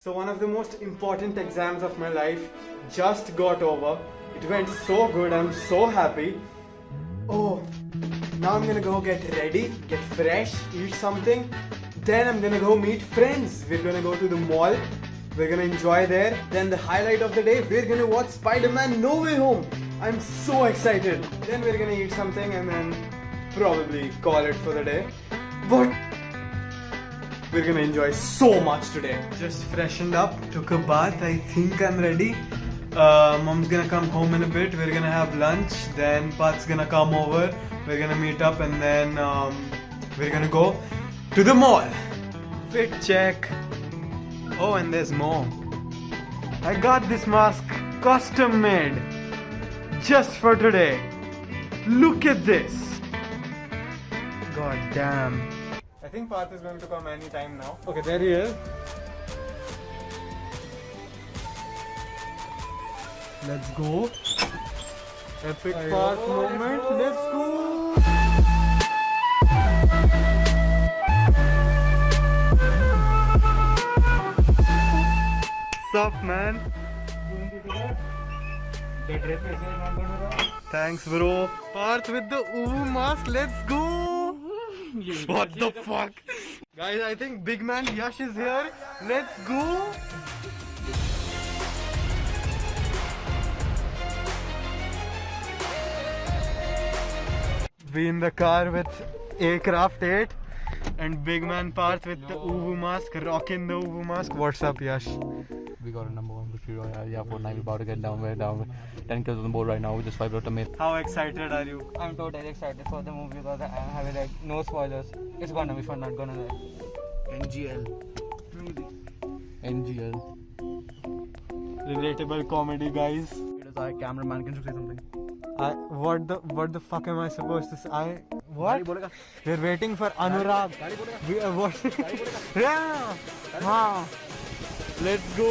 So one of the most important exams of my life just got over. It went so good, I'm so happy. Oh, now I'm gonna go get ready, get fresh, eat something. Then I'm gonna go meet friends. We're gonna go to the mall. We're gonna enjoy there. Then the highlight of the day, we're gonna watch Spider-Man No Way Home. I'm so excited. Then we're gonna eat something and then probably call it for the day. But we're gonna enjoy so much today. Just freshened up, took a bath. I think I'm ready. Mom's gonna come home in a bit. We're gonna have lunch. Then Pat's gonna come over. We're gonna meet up and then we're gonna go to the mall. Fit check. Oh, and there's more. I got this mask custom made just for today. Look at this. God damn. I think Path is going to come anytime now. Okay, there he is. Let's go. Epic Path moment. Let's go. Sup, man? Thanks, bro. Parth with the Uwu mask. Let's go. What the fuck? Guys, I think big man Yash is here. Let's go. We in the car with Aircraft 8 and big man Parth with the Uwu mask, rocking the Uwu mask. What's up, Yash? We got a number one victory yeah, for 9. We're about to get down. We're down 10 kills on the board right now. We just wiped out a myth. How excited are you? I'm totally excited for the movie because I'm having like no spoilers. It's gonna be fun, not gonna lie. NGL. Relatable comedy, guys. It is our cameraman. Can you say something? What the fuck am I supposed to say? What? We're waiting for Anurag. We are what? Yeah. Haan. Let's go.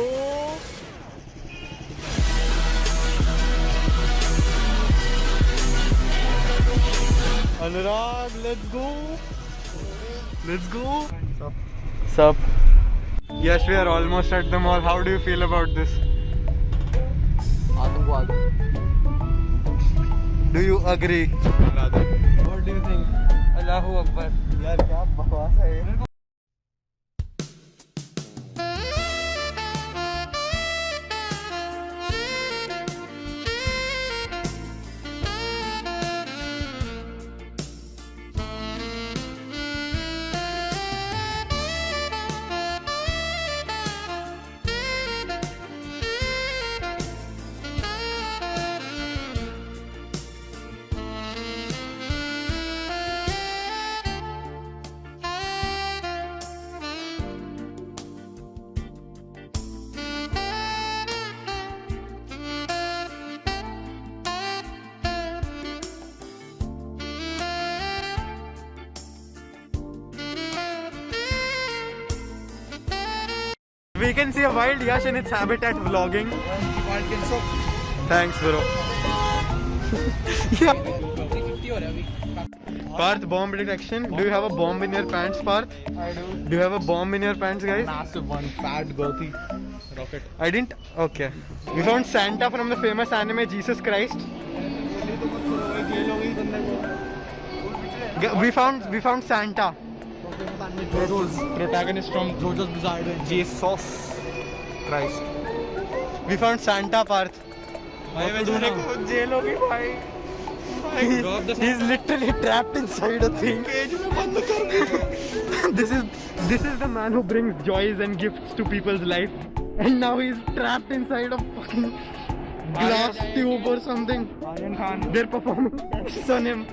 Anurag, let's go. Let's go. Sup? Yes, we are almost at the mall. How do you feel about this? Do you agree? What do you think? Allahu Akbar. यार क्या बकवास है ये? We can see a wild Yash in its habitat vlogging. Thanks, bro. Parth, bomb detection. Do you have a bomb in your pants, Parth? I do. Do you have a bomb in your pants, guys? Massive one. Fat Gothi. Rocket. I didn't. Okay. We found Santa from the famous anime Jesus Christ. We found Santa. Protagonist from JoJo's Bizarre Adventure. Jesus Christ. We found Santa, Parth. He's literally trapped inside a thing. This is the man who brings joys and gifts to people's life, and now he's trapped inside a fucking glass tube or something. They're performing tests on him.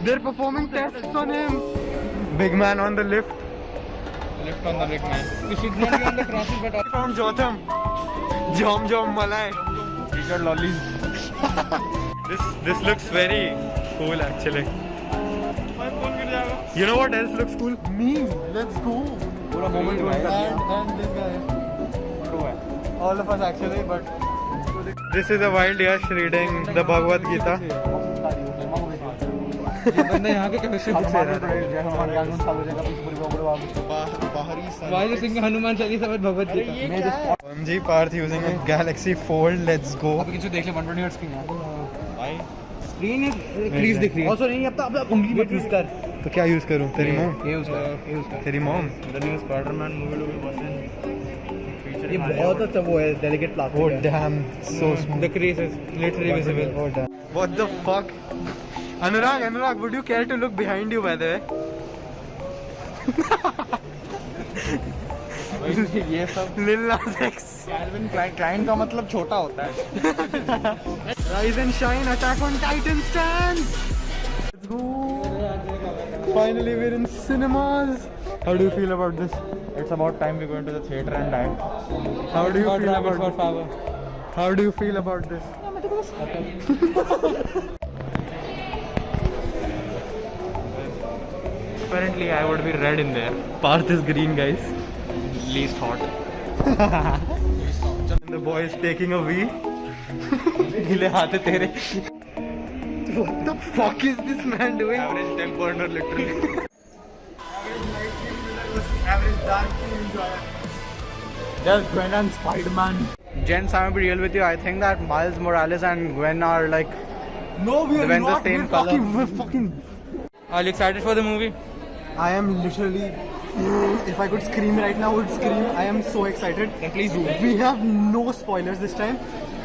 They're performing tests on him. Big man on the lift. Left on the big man. We should not be on the crosses, but We found Jotham. Jom Malai. We got lollies. This looks very cool actually. You know what else looks cool? Me. Let's go. पूरा moment And this guy. All of us actually, but this is a wild Yash reading the Bhagavad Gita. ये बंदा यहाँ के chemistry book से रहा है। Why is singing Hanuman Chalisa with Bhagavad Gita? OMG Parth using a Galaxy Fold, let's go. अभी किसी देख ले 120 हर्ट्ज की है। भाई स्क्रीन इंक्रीज दिख रही है। Also नहीं अब तो उंगली मत यूज कर। तो क्या यूज करूं? तेरी मॉम? ये यूज कर। तेरी mom? The new Spider-Man movie will be watching. ये बहुत अच्छा वो है डेलिकेट प्लास्टिक Oh है। damn, so smooth. The crease is literally visible. Oh damn. What the fuck? Anurag, would you care to look behind you by the way? ये सब Lil Nas X. Calvin Klein का मतलब छोटा होता है। Rise and shine, Attack on Titan stands. Let's go. Finally, we're in cinemas. How do you feel about this? It's about time we go into the theater and die. How do you God feel damn it about for this? power. How do you feel about this? Apparently, I would be red in there. Parth is green, guys. Least hot. And the boy is taking a wee. Gile haath hai tere. What the fuck is this man doing? Average temp burner, literally. Average dark enjoyer. Just Gwen and Spider-Man. Gents, I'm gonna be real with you. I think that Miles Morales and Gwen are like. No, we are When the not. same We're color. fucking. We're fucking. Are you excited for the movie? I am literally. If I could scream right now, I would scream. I am so excited. Then please do. We have no spoilers this time.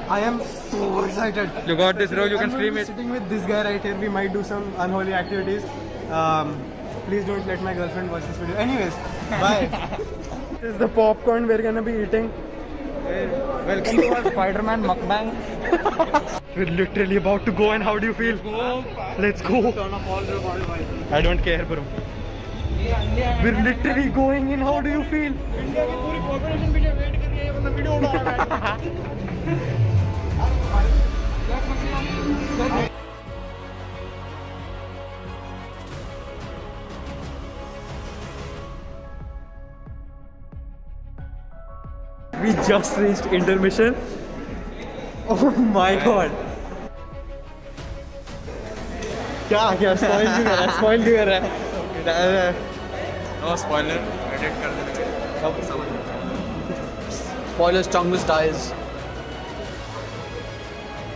I am so excited. You got this, bro. You can I'm scream going it. to be sitting with this guy right here. We might do some unholy activities. Please don't let my girlfriend watch this video. Anyways, bye. This is the popcorn we're gonna be eating. Welcome to our Spider-Man mukbang. We're literally about to go, and how do you feel? Let's go. I don't care, bro. We're literally going in. How do you feel? We just reached intermission. Oh my god. क्या spoil क्यों कर रहा है? Spoil क्यों कर रहा है? No spoiler. Edit कर देंगे. Spoilers, Chungus dies.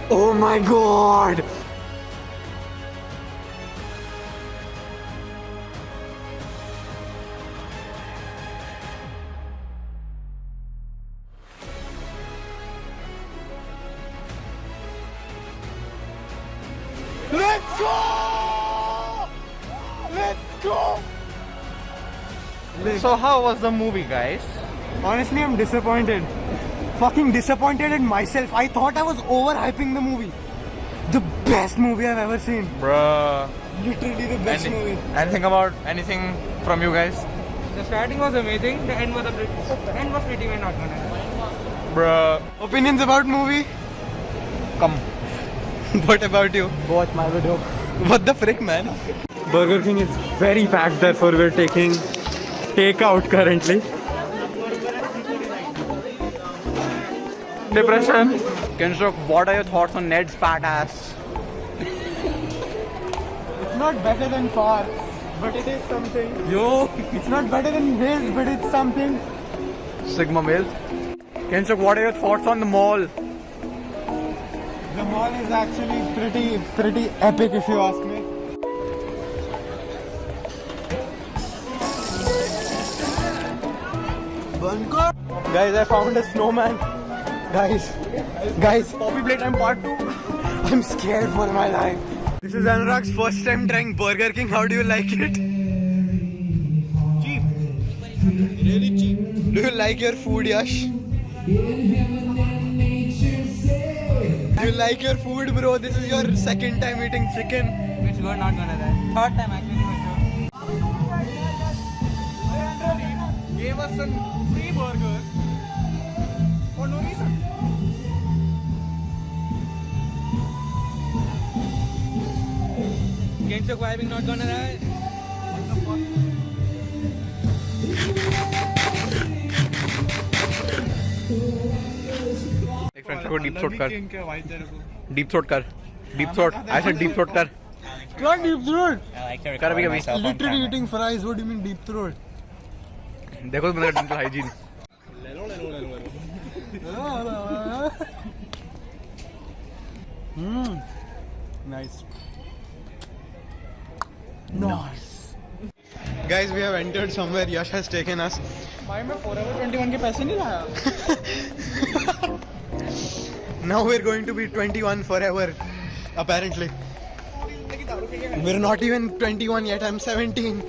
Oh my god. Let's go! Let's go! So how was the movie, guys? Honestly, I'm disappointed. Fucking disappointed in myself. I thought I was overhyping the movie. The best movie I've ever seen. Bruh. Literally the best movie. Anything from you guys? The starting was amazing. The end was pretty much not gonna. Bruh. Opinions about movie? Come. What about you? Go watch my video. What the frick, man? Burger King is very packed, therefore we're taking takeout currently. Depression. Kenshok, what are your thoughts on Ned's fat ass? It's not better than Parth, but it is something. Yo, It's not better than his, but it's something. Sigma male. Kenshok, what are your thoughts on the mall? The mall is actually pretty epic if you ask me. Guys, I found a snowman. Guys, Poppy Playtime Part 2. I'm scared for my life. This is Anurag's first time trying Burger King. How do you like it? Cheap. Really cheap. Do you like your food, Yash? Do you like your food, bro? This is your second time eating chicken. Which we're not gonna die. Third time actually for sure. Gave us some free burgers for no reason. Kenshok vibing not gonna die. एक friend को deep throat कर. Deep throat कर. Deep throat. I said deep throat कर. Not deep throat. I like to Karabi record kabhi. myself on Literally camera. eating fries. What do you mean deep throat? देखो मेरा dental hygiene. Nice. Nice. Guys, we have entered somewhere. Yash has taken us. भाई मैं Forever 21 के पैसे नहीं लाया. Now we're going to be 21 forever, apparently. We're not even 21 yet. I'm 17.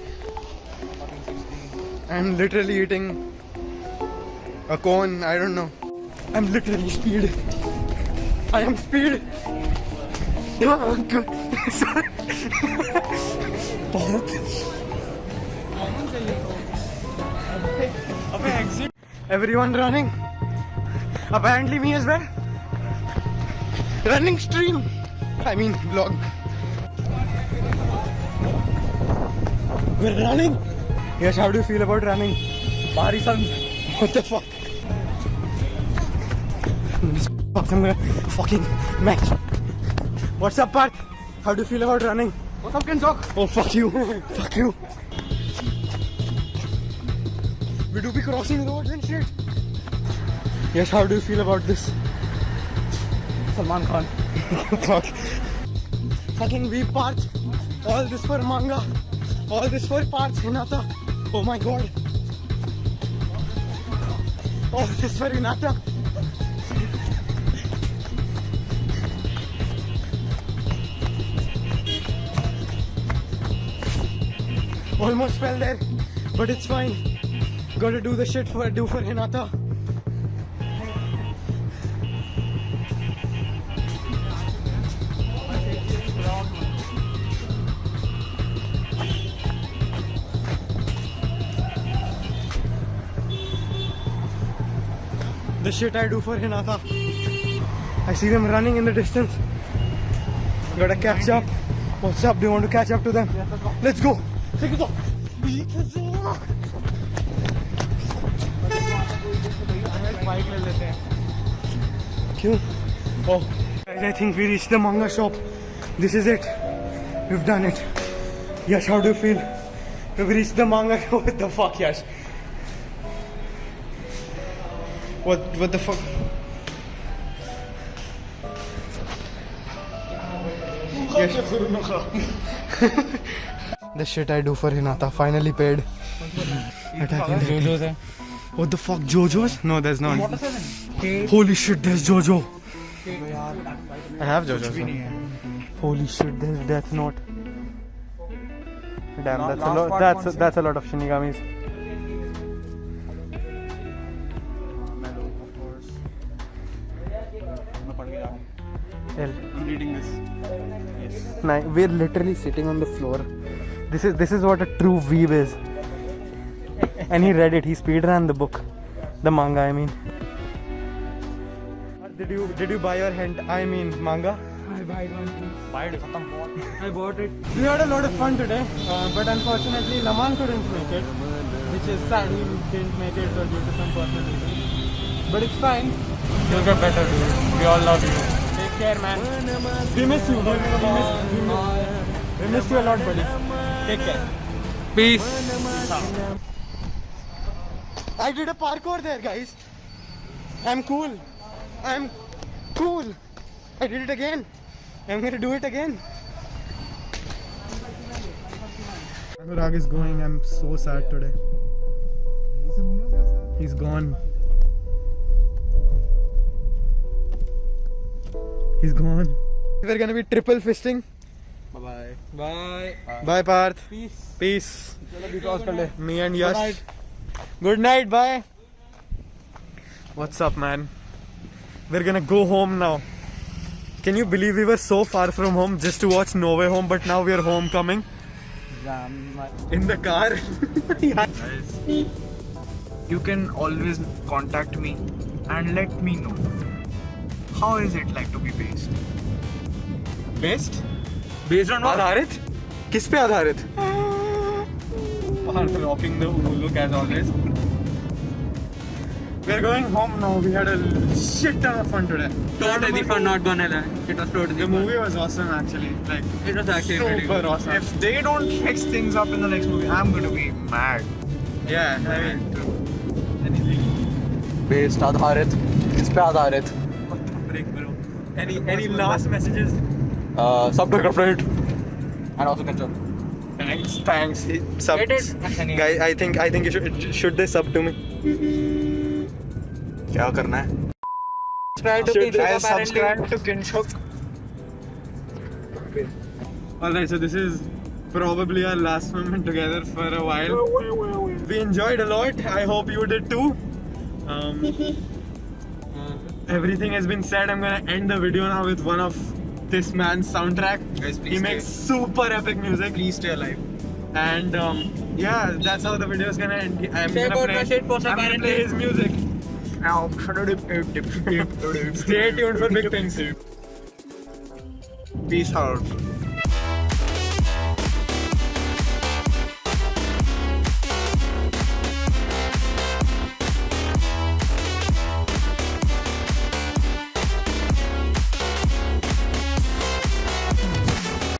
I'm literally eating a cone. I don't know. I'm literally speed. I am speed. Oh, God. Sorry. Everyone running. Apparently me as well. Running stream. I mean vlog. We're running. Yes, how do you feel about running? Bahari sun. What the fuck? Fucking match. What's up, Parth? How do you feel about running? What's up, Kenzok? Oh, fuck you. Fuck you. We do be crossing roads and shit. Yes, how do you feel about this? Salman Khan. Fuck. Fucking we Parth. All this for manga. All this for Parth Hinata. Oh my god. All this for Hinata. Almost fell there, but it's fine. Gotta do the shit for Hinata. The shit I do for Hinata. I see them running in the distance. Gotta catch up. What's up? Do you want to catch up to them? Let's go. Take it off. Bike ले लेते हैं. Kyun? Oh, guys, I think we reached the manga shop. This is it. We've done it. Yash, how do you feel? We've reached the manga shop. What the fuck, Yash? What the fuck? Yes. The shit I do for Hinata finally paid. Jojo's है. What the fuck, JoJo's? No, there's not. Holy shit, there's JoJo. I have JoJo's. Holy shit, there's Death Note. Damn, that's a lot. That's a lot of Shinigamis. I'm reading this. Yes. We're literally sitting on the floor. This is what a true weeb is. And he read it. He speedran the book, the manga. I mean, did you buy your manga? I bought it. We had a lot of fun today, but unfortunately Laman couldn't make it, which is sad. He didn't make it due to some personal reason. But it's fine. You'll get better, dude. We all love you. Take care, man. We miss you. We miss you a lot, buddy. Take care. Peace. I did a parkour there, guys. I'm cool. I'm cool. I did it again. I'm gonna do it again. Anurag is going. I'm so sad today. He's gone. He's gone. We're gonna be triple fisting. Bye. Bye. Bye, Parth. Peace. Peace. Good Me and Yash. night. Good night. Bye. What's up, man? We're gonna go home now. Can you believe we were so far from home just to watch No Way Home, but now we're homecoming in the car? Guys, you can always contact me and let me know how is it like to be based. Based? Based on what? आधारित? किस पे आधारित? Rocking the look as always. We're going home now. We had a shit ton of fun today. Totally fun, not gonna lie. It was totally The fun. movie was awesome actually. Like It was actually pretty super good. awesome. If they don't fix things up in the next movie, I'm gonna be mad. Yeah, I mean, based आधारित इस पे आधारित any last messages? सब to girlfriend and also can Thanks. Sub. Get it? Actually, Guys, I think you should they sub to me? क्या करना है subscribe to Kinshuk Guys, apparently. subscribe to Kinshuk. Alright, so this is probably our last moment together for a while. We enjoyed a lot. I hope you did too. Everything has been said. I'm gonna end the video now with one of this man's soundtrack. Guys, please He stay. makes super epic music. Please stay alive. And yeah, that's how the video is gonna end. I'm Check gonna out my shit post I'm gonna apparently. play his music. Stay tuned for big things. Peace out.